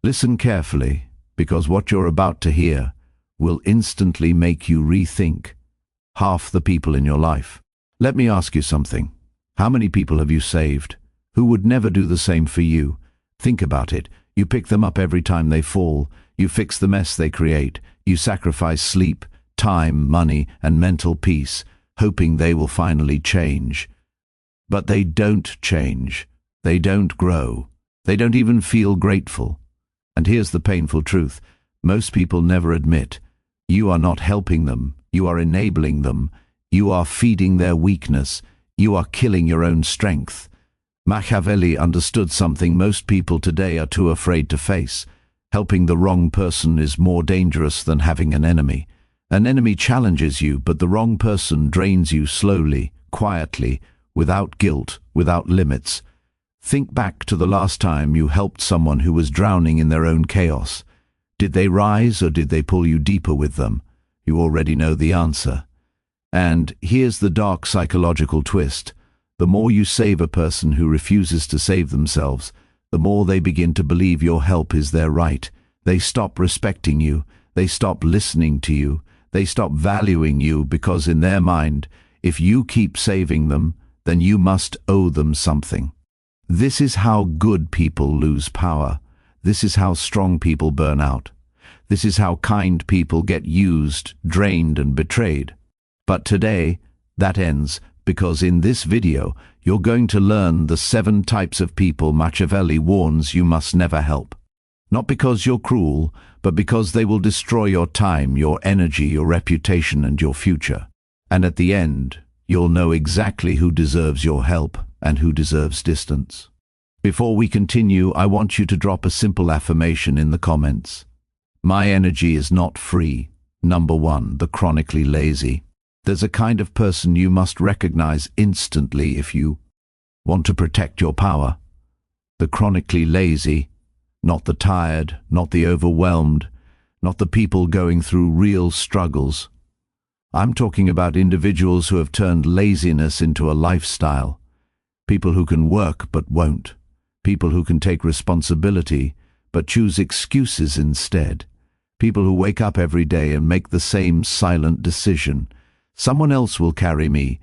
Listen carefully, because what you're about to hear will instantly make you rethink half the people in your life. Let me ask you something. How many people have you saved who would never do the same for you? Think about it. You pick them up every time they fall. You fix the mess they create. You sacrifice sleep, time, money, and mental peace, hoping they will finally change. But they don't change. They don't grow. They don't even feel grateful. And here's the painful truth. Most people never admit. You are not helping them. You are enabling them. You are feeding their weakness. You are killing your own strength. Machiavelli understood something most people today are too afraid to face. Helping the wrong person is more dangerous than having an enemy. An enemy challenges you, but the wrong person drains you slowly, quietly, without guilt, without limits. Think back to the last time you helped someone who was drowning in their own chaos. Did they rise or did they pull you deeper with them? You already know the answer. And here's the dark psychological twist. The more you save a person who refuses to save themselves, the more they begin to believe your help is their right. They stop respecting you. They stop listening to you. They stop valuing you because in their mind, if you keep saving them, then you must owe them something. This is how good people lose power. This is how strong people burn out. This is how kind people get used, drained, and betrayed. But today, that ends because in this video, you're going to learn the 7 types of people Machiavelli warns you must never help. Not because you're cruel, but because they will destroy your time, your energy, your reputation, and your future. And at the end, you'll know exactly who deserves your help and who deserves distance. Before we continue, I want you to drop a simple affirmation in the comments. My energy is not free. Number 1, the chronically lazy. There's a kind of person you must recognize instantly if you want to protect your power. The chronically lazy, not the tired, not the overwhelmed, not the people going through real struggles. I'm talking about individuals who have turned laziness into a lifestyle. People who can work but won't. People who can take responsibility but choose excuses instead. People who wake up every day and make the same silent decision. Someone else will carry me.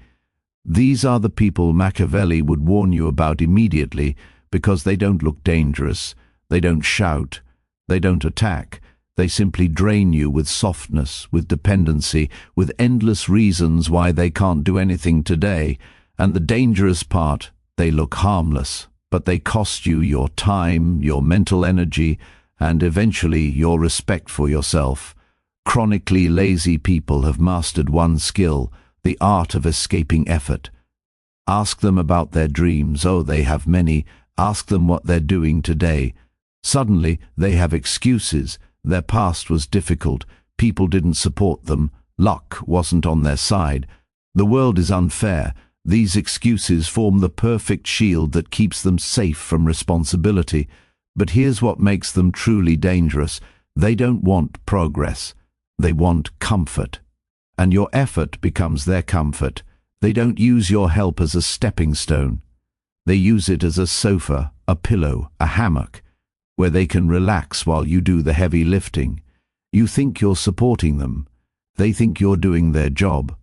These are the people Machiavelli would warn you about immediately because they don't look dangerous. They don't shout. They don't attack. They simply drain you with softness, with dependency, with endless reasons why they can't do anything today. And the dangerous part, they look harmless, but they cost you your time, your mental energy, and eventually your respect for yourself. Chronically lazy people have mastered one skill, the art of escaping effort. Ask them about their dreams. Oh, they have many. Ask them what they're doing today. Suddenly, they have excuses. Their past was difficult. People didn't support them. Luck wasn't on their side. The world is unfair. These excuses form the perfect shield that keeps them safe from responsibility. But here's what makes them truly dangerous. They don't want progress. They want comfort. And your effort becomes their comfort. They don't use your help as a stepping stone. They use it as a sofa, a pillow, a hammock, where they can relax while you do the heavy lifting. You think you're supporting them. They think you're doing their job.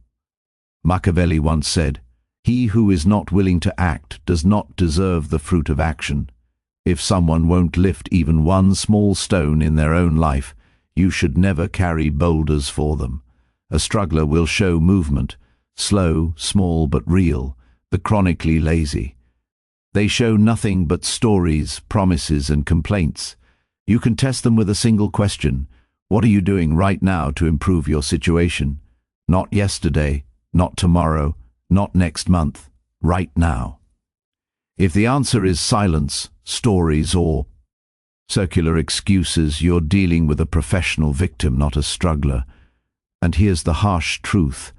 Machiavelli once said, "He who is not willing to act does not deserve the fruit of action." If someone won't lift even one small stone in their own life, you should never carry boulders for them. A struggler will show movement, slow, small but real, the chronically lazy. They show nothing but stories, promises, and complaints. You can test them with a single question. What are you doing right now to improve your situation? Not yesterday, not tomorrow, not next month, right now. If the answer is silence, stories, or circular excuses, you're dealing with a professional victim, not a struggler. And here's the harsh truth.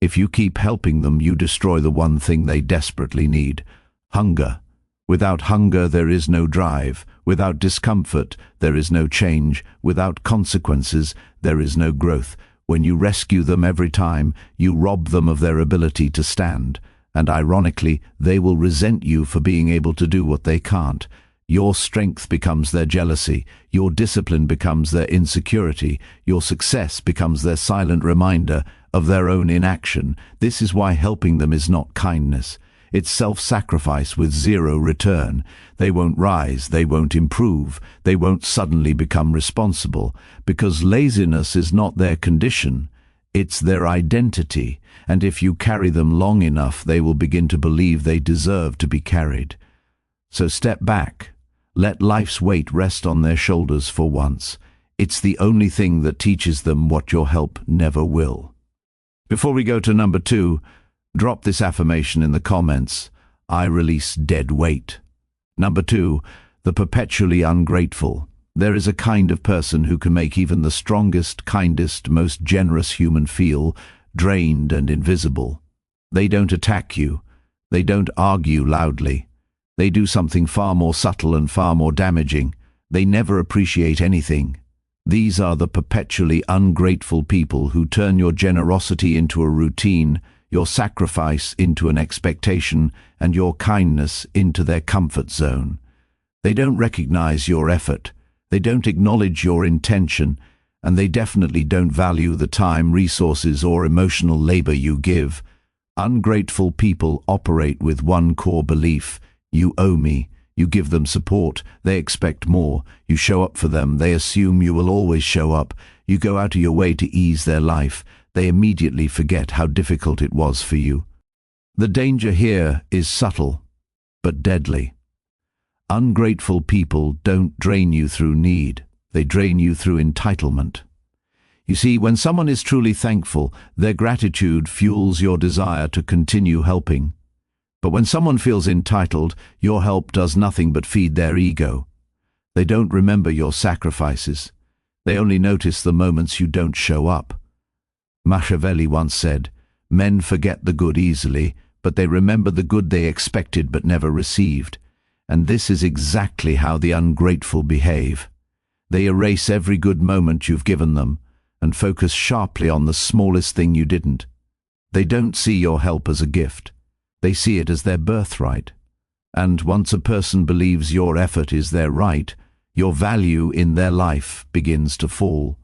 If you keep helping them, you destroy the one thing they desperately need: hunger. Without hunger, there is no drive. Without discomfort, there is no change. Without consequences, there is no growth. When you rescue them every time, you rob them of their ability to stand. And ironically, they will resent you for being able to do what they can't. Your strength becomes their jealousy, your discipline becomes their insecurity, your success becomes their silent reminder of their own inaction. This is why helping them is not kindness. It's self-sacrifice with zero return. They won't rise, they won't improve, they won't suddenly become responsible, because laziness is not their condition, it's their identity, and if you carry them long enough, they will begin to believe they deserve to be carried. So step back. Let life's weight rest on their shoulders for once. It's the only thing that teaches them what your help never will. Before we go to number 2, drop this affirmation in the comments. I release dead weight. Number 2, the perpetually ungrateful. There is a kind of person who can make even the strongest, kindest, most generous human feel drained and invisible. They don't attack you. They don't argue loudly. They do something far more subtle and far more damaging. They never appreciate anything. These are the perpetually ungrateful people who turn your generosity into a routine, your sacrifice into an expectation, and your kindness into their comfort zone. They don't recognize your effort. They don't acknowledge your intention, and they definitely don't value the time, resources, or emotional labor you give. Ungrateful people operate with one core belief: you owe me. You give them support, they expect more. You show up for them, they assume you will always show up. You go out of your way to ease their life, they immediately forget how difficult it was for you. The danger here is subtle, but deadly. Ungrateful people don't drain you through need, they drain you through entitlement. You see, when someone is truly thankful, their gratitude fuels your desire to continue helping. But when someone feels entitled, your help does nothing but feed their ego. They don't remember your sacrifices. They only notice the moments you don't show up. Machiavelli once said, "Men forget the good easily, but they remember the good they expected but never received." And this is exactly how the ungrateful behave. They erase every good moment you've given them and focus sharply on the smallest thing you didn't. They don't see your help as a gift. They see it as their birthright. And once a person believes your effort is their right, your value in their life begins to fall.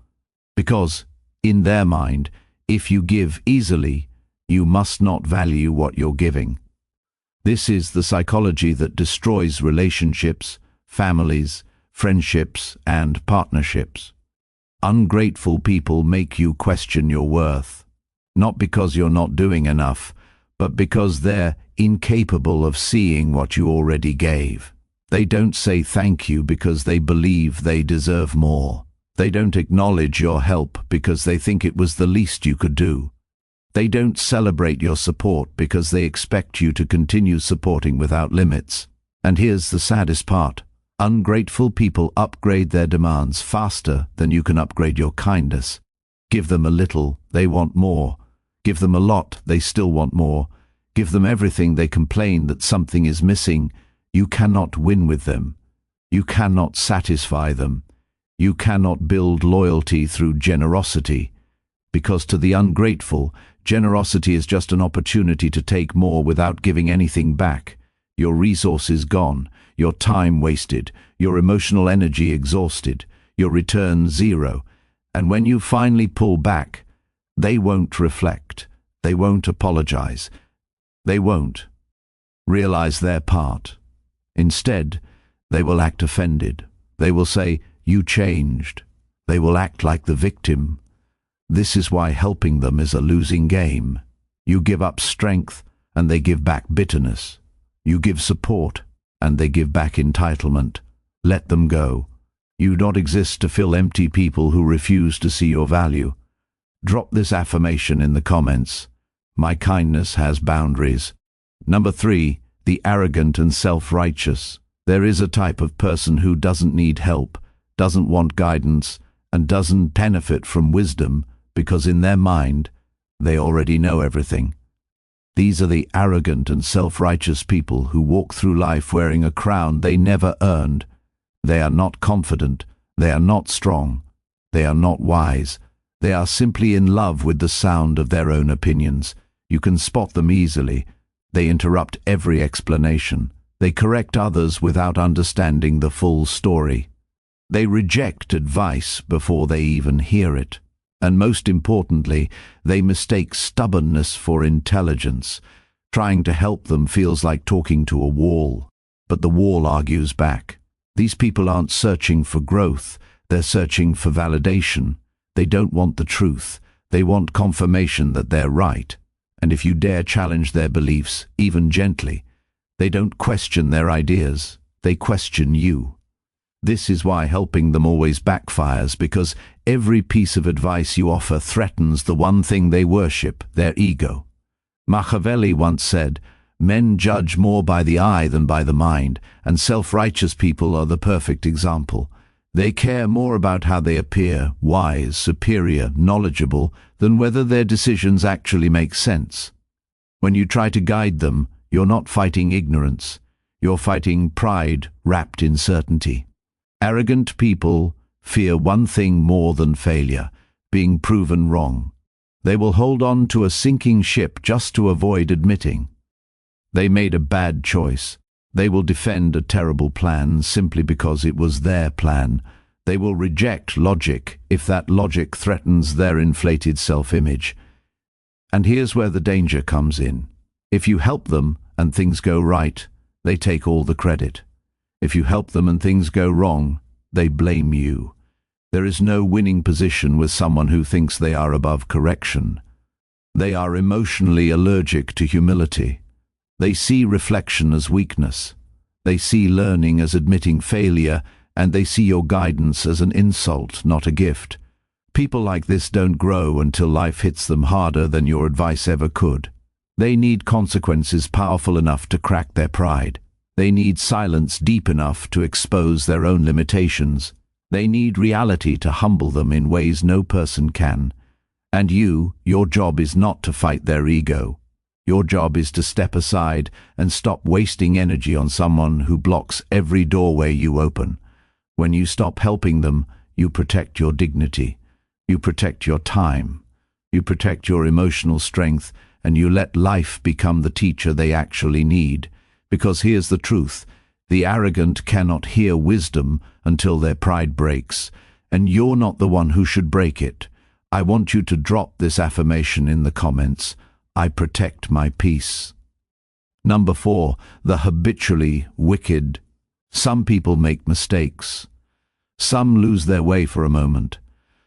Because, in their mind, if you give easily, you must not value what you're giving. This is the psychology that destroys relationships, families, friendships, and partnerships. Ungrateful people make you question your worth, not because you're not doing enough, but because they're incapable of seeing what you already gave. They don't say thank you because they believe they deserve more. They don't acknowledge your help because they think it was the least you could do. They don't celebrate your support because they expect you to continue supporting without limits. And here's the saddest part. Ungrateful people upgrade their demands faster than you can upgrade your kindness. Give them a little, they want more. Give them a lot, they still want more. Give them everything, they complain that something is missing. You cannot win with them. You cannot satisfy them. You cannot build loyalty through generosity. Because to the ungrateful, generosity is just an opportunity to take more without giving anything back. Your resources gone, your time wasted, your emotional energy exhausted, your return zero. And when you finally pull back, they won't reflect. They won't apologize. They won't realize their part. Instead, they will act offended. They will say, "You changed." They will act like the victim. This is why helping them is a losing game. You give up strength, and they give back bitterness. You give support, and they give back entitlement. Let them go. You do not exist to fill empty people who refuse to see your value. Drop this affirmation in the comments. My kindness has boundaries. Number 3, the arrogant and self-righteous. There is a type of person who doesn't need help, doesn't want guidance, and doesn't benefit from wisdom because in their mind, they already know everything. These are the arrogant and self-righteous people who walk through life wearing a crown they never earned. They are not confident. They are not strong. They are not wise. They are simply in love with the sound of their own opinions. You can spot them easily. They interrupt every explanation. They correct others without understanding the full story. They reject advice before they even hear it. And most importantly, they mistake stubbornness for intelligence. Trying to help them feels like talking to a wall, but the wall argues back. These people aren't searching for growth, they're searching for validation. They don't want the truth, they want confirmation that they're right. And if you dare challenge their beliefs, even gently, they don't question their ideas, they question you. This is why helping them always backfires, because every piece of advice you offer threatens the one thing they worship, their ego. Machiavelli once said, "Men judge more by the eye than by the mind, and self-righteous people are the perfect example. They care more about how they appear, wise, superior, knowledgeable, than whether their decisions actually make sense." When you try to guide them, you're not fighting ignorance. You're fighting pride wrapped in certainty. Arrogant people fear one thing more than failure, being proven wrong. They will hold on to a sinking ship just to avoid admitting they made a bad choice. They will defend a terrible plan simply because it was their plan. They will reject logic if that logic threatens their inflated self-image. And here's where the danger comes in. If you help them and things go right, they take all the credit. If you help them and things go wrong, they blame you. There is no winning position with someone who thinks they are above correction. They are emotionally allergic to humility. They see reflection as weakness. They see learning as admitting failure, and they see your guidance as an insult, not a gift. People like this don't grow until life hits them harder than your advice ever could. They need consequences powerful enough to crack their pride. They need silence deep enough to expose their own limitations. They need reality to humble them in ways no person can. And your job is not to fight their ego. Your job is to step aside and stop wasting energy on someone who blocks every doorway you open. When you stop helping them, you protect your dignity. You protect your time. You protect your emotional strength, and you let life become the teacher they actually need. Because here's the truth, the arrogant cannot hear wisdom until their pride breaks, and you're not the one who should break it. I want you to drop this affirmation in the comments. I protect my peace. Number 4, the habitually wicked. Some people make mistakes. Some lose their way for a moment.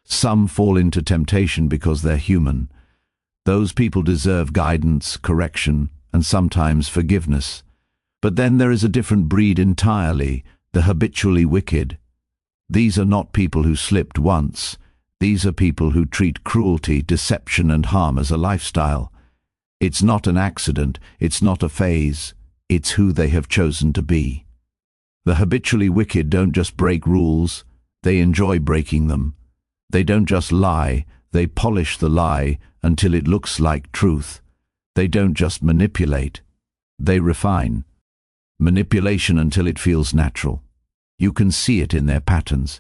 Some fall into temptation because they're human. Those people deserve guidance, correction, and sometimes forgiveness. But then there is a different breed entirely, the habitually wicked. These are not people who slipped once. These are people who treat cruelty, deception, and harm as a lifestyle. It's not an accident, it's not a phase, it's who they have chosen to be. The habitually wicked don't just break rules, they enjoy breaking them. They don't just lie, they polish the lie until it looks like truth. They don't just manipulate, they refine. Manipulation until it feels natural. You can see it in their patterns.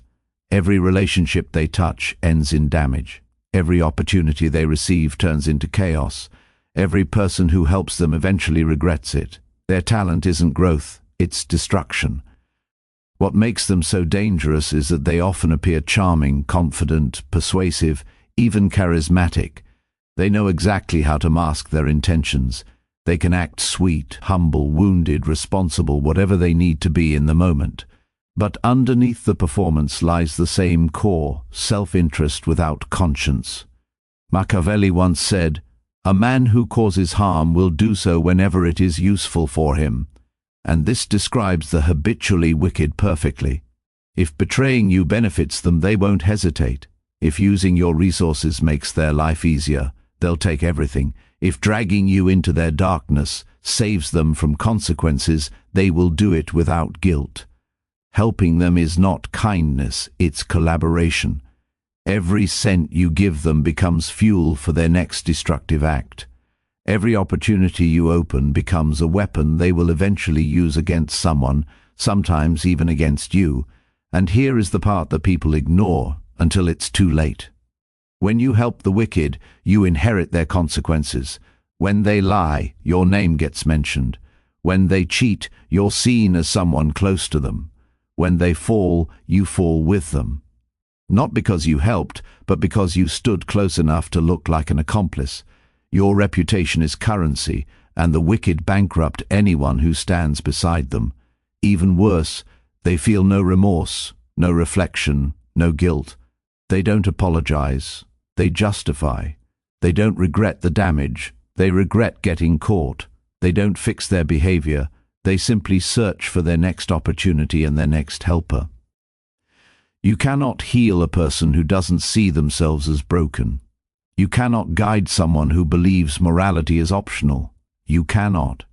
Every relationship they touch ends in damage. Every opportunity they receive turns into chaos. Every person who helps them eventually regrets it. Their talent isn't growth, it's destruction. What makes them so dangerous is that they often appear charming, confident, persuasive, even charismatic. They know exactly how to mask their intentions. They can act sweet, humble, wounded, responsible, whatever they need to be in the moment. But underneath the performance lies the same core, self-interest without conscience. Machiavelli once said, "A man who causes harm will do so whenever it is useful for him." And this describes the habitually wicked perfectly. If betraying you benefits them, they won't hesitate. If using your resources makes their life easier, they'll take everything. If dragging you into their darkness saves them from consequences, they will do it without guilt. Helping them is not kindness, it's collaboration. Every cent you give them becomes fuel for their next destructive act. Every opportunity you open becomes a weapon they will eventually use against someone, sometimes even against you. And here is the part that people ignore until it's too late. When you help the wicked, you inherit their consequences. When they lie, your name gets mentioned. When they cheat, you're seen as someone close to them. When they fall, you fall with them. Not because you helped, but because you stood close enough to look like an accomplice. Your reputation is currency, and the wicked bankrupt anyone who stands beside them. Even worse, they feel no remorse, no reflection, no guilt. They don't apologize. They justify. They don't regret the damage. They regret getting caught. They don't fix their behavior. They simply search for their next opportunity and their next helper. You cannot heal a person who doesn't see themselves as broken. You cannot guide someone who believes morality is optional. You cannot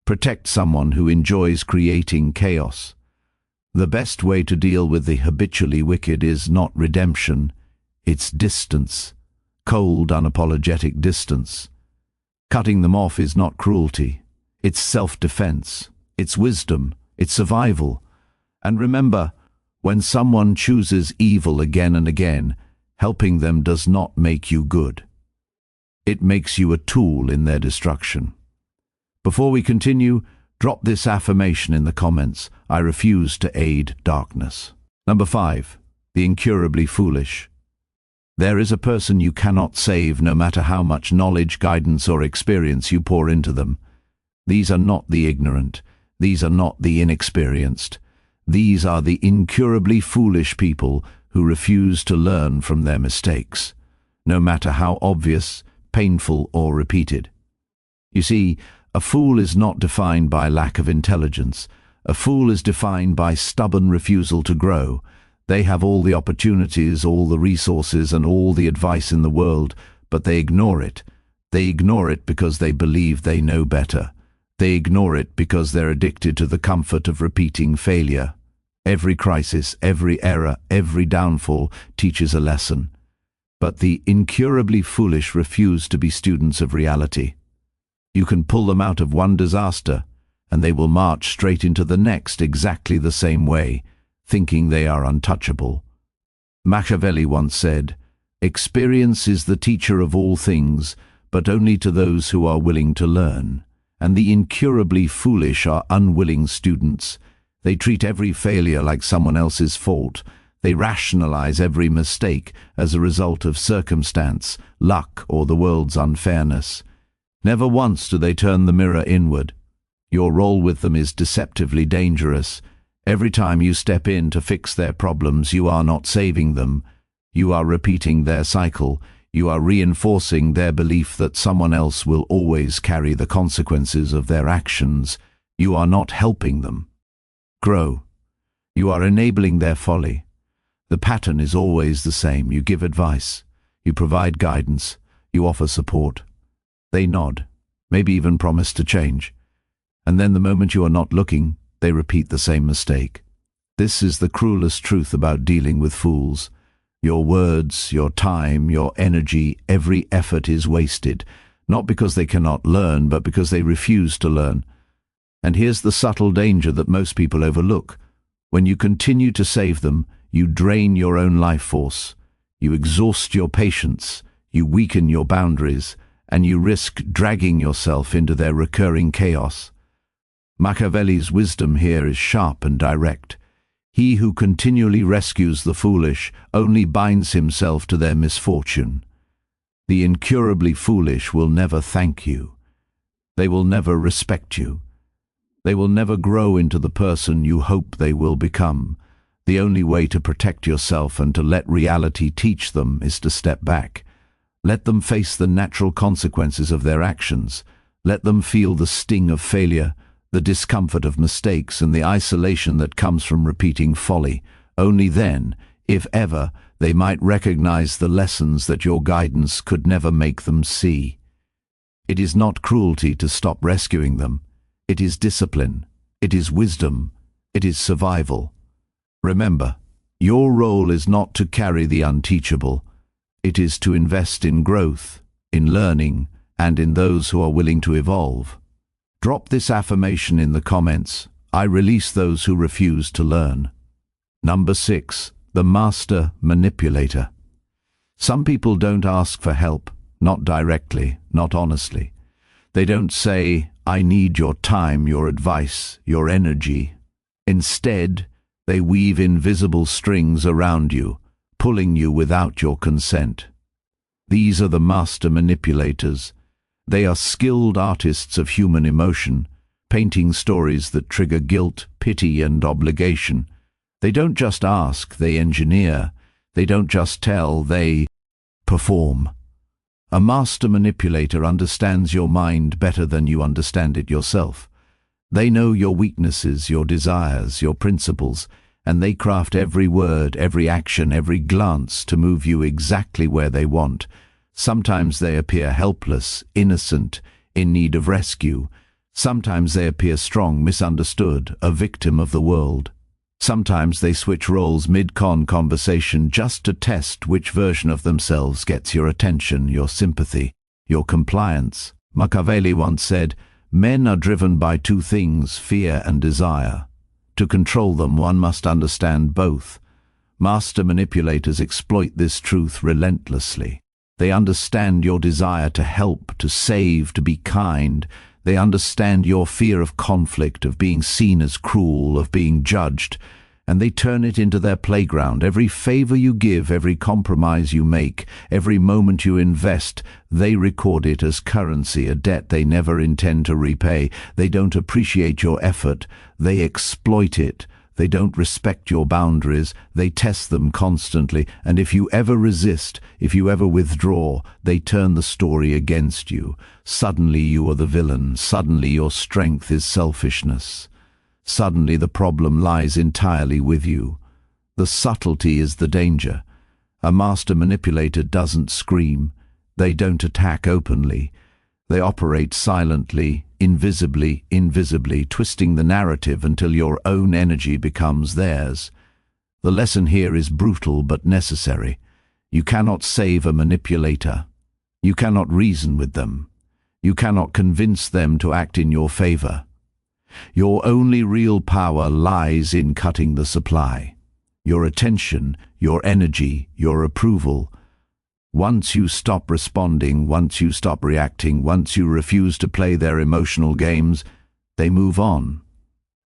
protect someone who enjoys creating chaos. The best way to deal with the habitually wicked is not redemption, it's distance, cold, unapologetic distance. Cutting them off is not cruelty, it's self-defense, it's wisdom, it's survival. And remember, when someone chooses evil again and again, helping them does not make you good. It makes you a tool in their destruction. Before we continue, drop this affirmation in the comments. I refuse to aid darkness. Number 5. The incurably foolish. There is a person you cannot save no matter how much knowledge, guidance, or experience you pour into them. These are not the ignorant. These are not the inexperienced. These are the incurably foolish people who refuse to learn from their mistakes, no matter how obvious, painful, or repeated. You see, a fool is not defined by lack of intelligence. A fool is defined by stubborn refusal to grow. They have all the opportunities, all the resources, and all the advice in the world, but they ignore it. They ignore it because they believe they know better. They ignore it because they're addicted to the comfort of repeating failure. Every crisis, every error, every downfall teaches a lesson. But the incurably foolish refuse to be students of reality. You can pull them out of one disaster, and they will march straight into the next exactly the same way, thinking they are untouchable. Machiavelli once said, "Experience is the teacher of all things, but only to those who are willing to learn." And the incurably foolish are unwilling students. They treat every failure like someone else's fault. They rationalize every mistake as a result of circumstance, luck, or the world's unfairness. Never once do they turn the mirror inward. Your role with them is deceptively dangerous. Every time you step in to fix their problems, you are not saving them. You are repeating their cycle. You are reinforcing their belief that someone else will always carry the consequences of their actions. You are not helping them grow. You are enabling their folly. The pattern is always the same. You give advice. You provide guidance. You offer support. They nod, maybe even promise to change. And then the moment you are not looking, they repeat the same mistake. This is the cruelest truth about dealing with fools. Your words, your time, your energy, every effort is wasted, not because they cannot learn, but because they refuse to learn. And here's the subtle danger that most people overlook. When you continue to save them, you drain your own life force. You exhaust your patience, you weaken your boundaries, and you risk dragging yourself into their recurring chaos. Machiavelli's wisdom here is sharp and direct. He who continually rescues the foolish only binds himself to their misfortune. The incurably foolish will never thank you. They will never respect you. They will never grow into the person you hope they will become. The only way to protect yourself and to let reality teach them is to step back. Let them face the natural consequences of their actions. Let them feel the sting of failure, the discomfort of mistakes, and the isolation that comes from repeating folly. Only then, if ever, they might recognize the lessons that your guidance could never make them see. It is not cruelty to stop rescuing them. It is discipline. It is wisdom. It is survival. Remember, your role is not to carry the unteachable. It is to invest in growth, in learning, and in those who are willing to evolve. Drop this affirmation in the comments. I release those who refuse to learn. Number 6. The master manipulator. Some people don't ask for help, not directly, not honestly. They don't say, "I need your time, your advice, your energy." Instead, they weave invisible strings around you, pulling you without your consent. These are the master manipulators. They are skilled artists of human emotion, painting stories that trigger guilt, pity, and obligation. They don't just ask, they engineer. They don't just tell, they perform. A master manipulator understands your mind better than you understand it yourself. They know your weaknesses, your desires, your principles, and they craft every word, every action, every glance to move you exactly where they want. Sometimes they appear helpless, innocent, in need of rescue. Sometimes they appear strong, misunderstood, a victim of the world. Sometimes they switch roles mid-conversation just to test which version of themselves gets your attention, your sympathy, your compliance. Machiavelli once said, "Men are driven by two things, fear and desire. To control them, one must understand both." Master manipulators exploit this truth relentlessly. They understand your desire to help, to save, to be kind. They understand your fear of conflict, of being seen as cruel, of being judged, and they turn it into their playground. Every favor you give, every compromise you make, every moment you invest, they record it as currency, a debt they never intend to repay. They don't appreciate your effort, they exploit it. They don't respect your boundaries, they test them constantly, and if you ever resist, if you ever withdraw, they turn the story against you. Suddenly you are the villain, suddenly your strength is selfishness. Suddenly the problem lies entirely with you. The subtlety is the danger. A master manipulator doesn't scream. They don't attack openly. They operate silently, invisibly, twisting the narrative until your own energy becomes theirs. The lesson here is brutal but necessary. You cannot save a manipulator. You cannot reason with them. You cannot convince them to act in your favor. Your only real power lies in cutting the supply. Your attention, your energy, your approval. Once you stop responding, once you stop reacting, once you refuse to play their emotional games, they move on.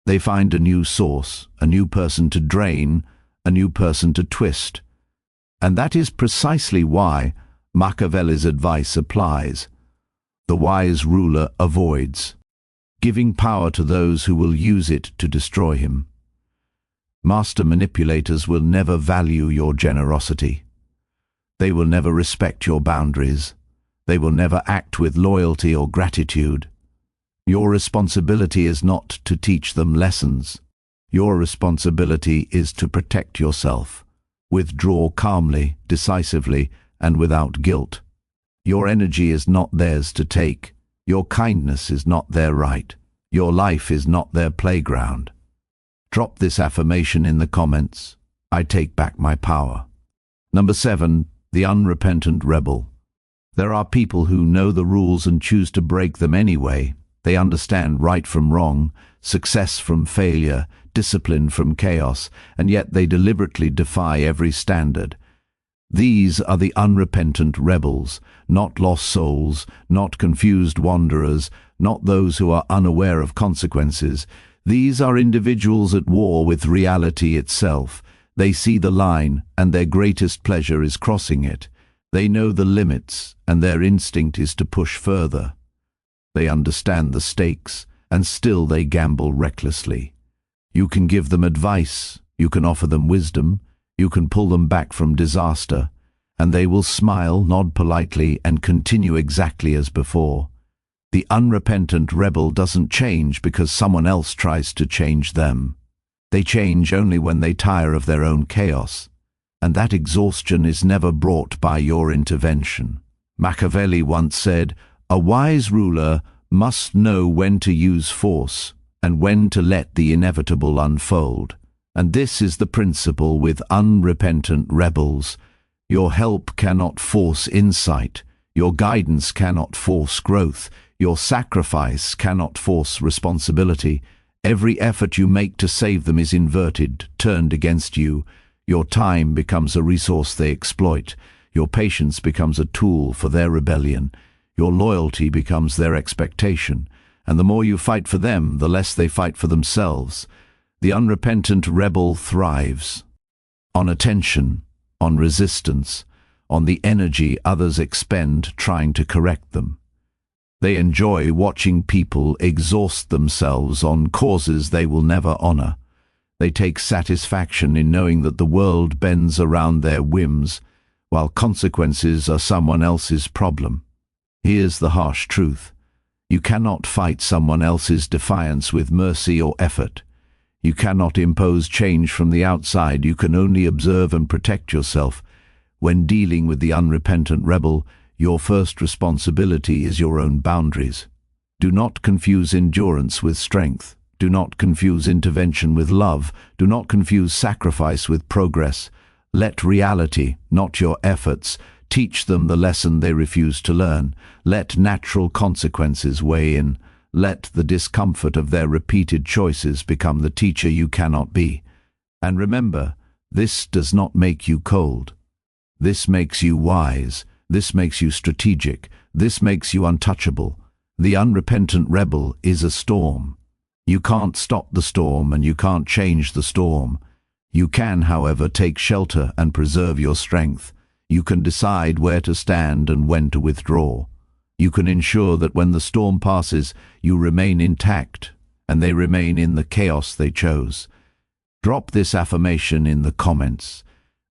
They find a new source, a new person to drain, a new person to twist. And that is precisely why Machiavelli's advice applies. The wise ruler avoids, giving power to those who will use it to destroy him. Master manipulators will never value your generosity. They will never respect your boundaries. They will never act with loyalty or gratitude. Your responsibility is not to teach them lessons. Your responsibility is to protect yourself. Withdraw calmly, decisively, and without guilt. Your energy is not theirs to take. Your kindness is not their right. Your life is not their playground. Drop this affirmation in the comments. I take back my power. Number 7. The unrepentant rebel. There are people who know the rules and choose to break them anyway. They understand right from wrong, success from failure, discipline from chaos, and yet they deliberately defy every standard. These are the unrepentant rebels, not lost souls, not confused wanderers, not those who are unaware of consequences. These are individuals at war with reality itself. They see the line, and their greatest pleasure is crossing it. They know the limits, and their instinct is to push further. They understand the stakes, and still they gamble recklessly. You can give them advice, you can offer them wisdom, you can pull them back from disaster, and they will smile, nod politely, and continue exactly as before. The unrepentant rebel doesn't change because someone else tries to change them. They change only when they tire of their own chaos, and that exhaustion is never brought by your intervention. Machiavelli once said, "A wise ruler must know when to use force and when to let the inevitable unfold." And this is the principle with unrepentant rebels. Your help cannot force insight. Your guidance cannot force growth. Your sacrifice cannot force responsibility. Every effort you make to save them is inverted, turned against you. Your time becomes a resource they exploit. Your patience becomes a tool for their rebellion. Your loyalty becomes their expectation, and the more you fight for them, the less they fight for themselves. The unrepentant rebel thrives on attention, on resistance, on the energy others expend trying to correct them. They enjoy watching people exhaust themselves on causes they will never honor. They take satisfaction in knowing that the world bends around their whims, while consequences are someone else's problem. Here's the harsh truth. You cannot fight someone else's defiance with mercy or effort. You cannot impose change from the outside. You can only observe and protect yourself. When dealing with the unrepentant rebel, your first responsibility is your own boundaries. Do not confuse endurance with strength. Do not confuse intervention with love. Do not confuse sacrifice with progress. Let reality, not your efforts, teach them the lesson they refuse to learn. Let natural consequences weigh in. Let the discomfort of their repeated choices become the teacher you cannot be. And remember, this does not make you cold. This makes you wise. This makes you strategic. This makes you untouchable. The unrepentant rebel is a storm. You can't stop the storm and you can't change the storm. You can, however, take shelter and preserve your strength. You can decide where to stand and when to withdraw. You can ensure that when the storm passes, you remain intact and they remain in the chaos they chose. Drop this affirmation in the comments.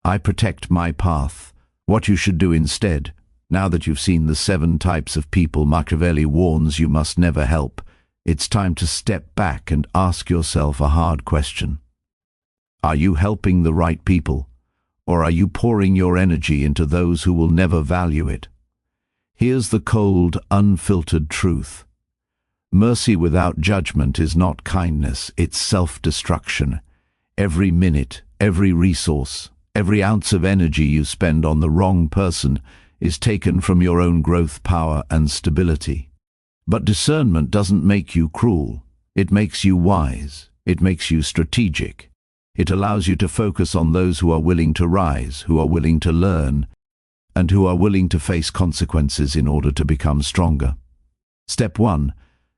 I protect my path. What you should do instead, now that you've seen the 7 types of people Machiavelli warns you must never help, it's time to step back and ask yourself a hard question. Are you helping the right people, or are you pouring your energy into those who will never value it? Here's the cold, unfiltered truth. Mercy without judgment is not kindness, it's self-destruction. Every minute, every resource, every ounce of energy you spend on the wrong person is taken from your own growth, power, and stability. But discernment doesn't make you cruel. It makes you wise. It makes you strategic. It allows you to focus on those who are willing to rise, who are willing to learn, and who are willing to face consequences in order to become stronger. Step 1.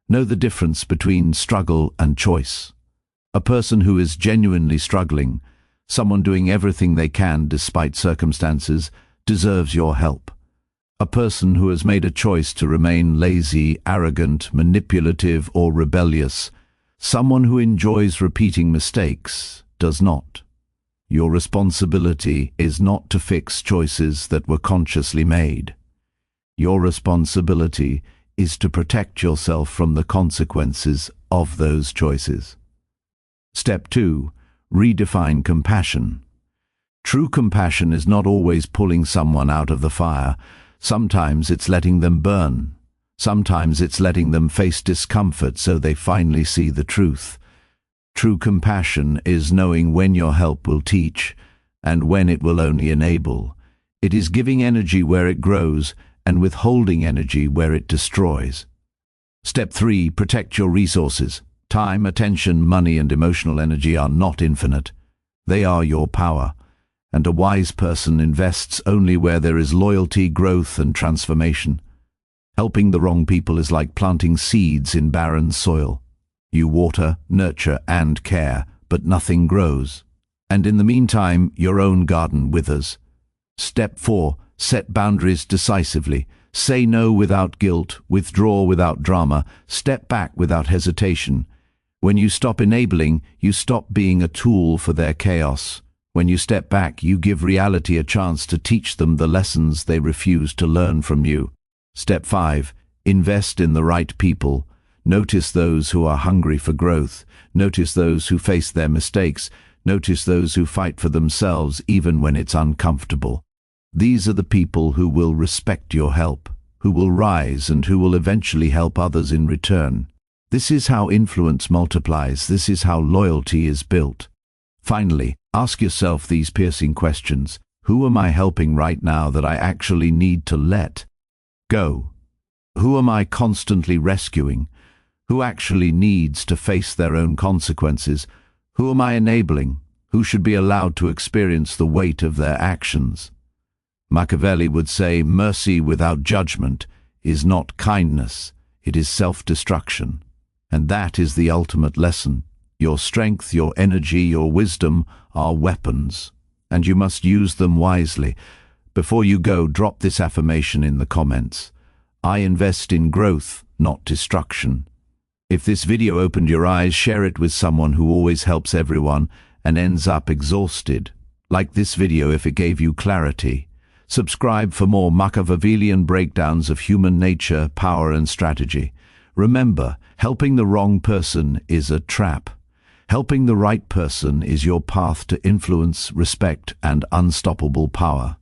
Know the difference between struggle and choice. A person who is genuinely struggling, someone doing everything they can despite circumstances, deserves your help. A person who has made a choice to remain lazy, arrogant, manipulative, or rebellious, someone who enjoys repeating mistakes, does not. Your responsibility is not to fix choices that were consciously made. Your responsibility is to protect yourself from the consequences of those choices. Step 2. Redefine compassion. True compassion is not always pulling someone out of the fire. Sometimes it's letting them burn. Sometimes it's letting them face discomfort so they finally see the truth. True compassion is knowing when your help will teach and when it will only enable. It is giving energy where it grows and withholding energy where it destroys. Step 3. Protect your resources. Time, attention, money, and emotional energy are not infinite. They are your power. And a wise person invests only where there is loyalty, growth, and transformation. Helping the wrong people is like planting seeds in barren soil. You water, nurture, and care, but nothing grows. And in the meantime, your own garden withers. Step 4. Set boundaries decisively. Say no without guilt, withdraw without drama, step back without hesitation. When you stop enabling, you stop being a tool for their chaos. When you step back, you give reality a chance to teach them the lessons they refuse to learn from you. Step 5. Invest in the right people. Notice those who are hungry for growth. Notice those who face their mistakes. Notice those who fight for themselves even when it's uncomfortable. These are the people who will respect your help, who will rise and who will eventually help others in return. This is how influence multiplies. This is how loyalty is built. Finally, ask yourself these piercing questions. Who am I helping right now that I actually need to let go? Who am I constantly rescuing? Who actually needs to face their own consequences? Who am I enabling? Who should be allowed to experience the weight of their actions? Machiavelli would say, mercy without judgment is not kindness, it is self-destruction. And that is the ultimate lesson. Your strength, your energy, your wisdom are weapons, and you must use them wisely. Before you go, drop this affirmation in the comments. I invest in growth, not destruction. If this video opened your eyes, share it with someone who always helps everyone and ends up exhausted. Like this video if it gave you clarity. Subscribe for more Machiavellian breakdowns of human nature, power and strategy. Remember, helping the wrong person is a trap. Helping the right person is your path to influence, respect and unstoppable power.